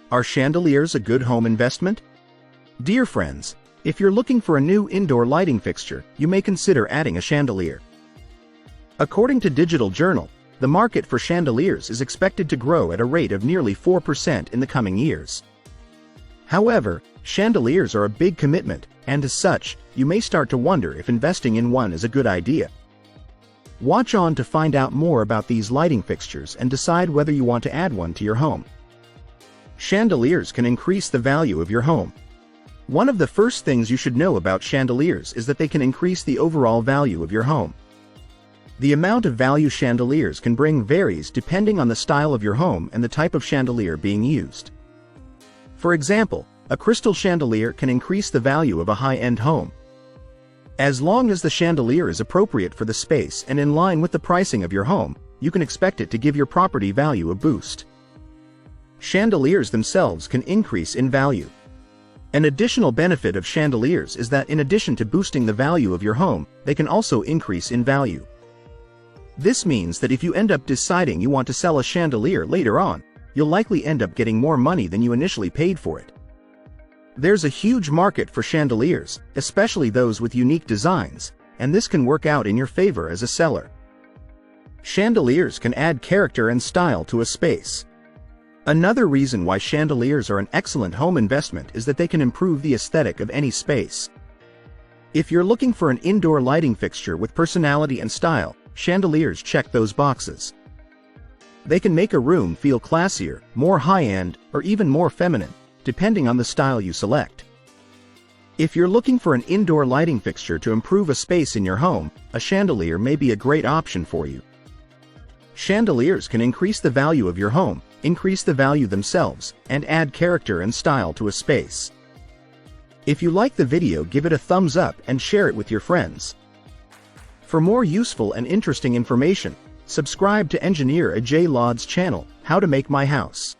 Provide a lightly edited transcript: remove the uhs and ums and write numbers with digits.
Are chandeliers a good home investment? Dear friends, if you're looking for a new indoor lighting fixture, you may consider adding a chandelier. According to Digital Journal, the market for chandeliers is expected to grow at a rate of nearly 4% in the coming years. However, chandeliers are a big commitment, and as such, you may start to wonder if investing in one is a good idea. Watch on to find out more about these lighting fixtures and decide whether you want to add one to your home. Chandeliers can increase the value of your home. One of the first things you should know about chandeliers is that they can increase the overall value of your home. The amount of value chandeliers can bring varies depending on the style of your home and the type of chandelier being used. For example, a crystal chandelier can increase the value of a high-end home. As long as the chandelier is appropriate for the space and in line with the pricing of your home, you can expect it to give your property value a boost. Chandeliers themselves can increase in value. An additional benefit of chandeliers is that in addition to boosting the value of your home, they can also increase in value. This means that if you end up deciding you want to sell a chandelier later on, you'll likely end up getting more money than you initially paid for it. There's a huge market for chandeliers, especially those with unique designs, and this can work out in your favor as a seller. Chandeliers can add character and style to a space. Another reason why chandeliers are an excellent home investment is that they can improve the aesthetic of any space. If you're looking for an indoor lighting fixture with personality and style, chandeliers check those boxes. They can make a room feel classier, more high-end, or even more feminine, depending on the style you select. If you're looking for an indoor lighting fixture to improve a space in your home, a chandelier may be a great option for you. Chandeliers can increase the value of your home, increase the value themselves, and add character and style to a space. If you like the video, give it a thumbs up and share it with your friends. For more useful and interesting information, subscribe to Engineer Ajay Lod's channel, How to Make My House.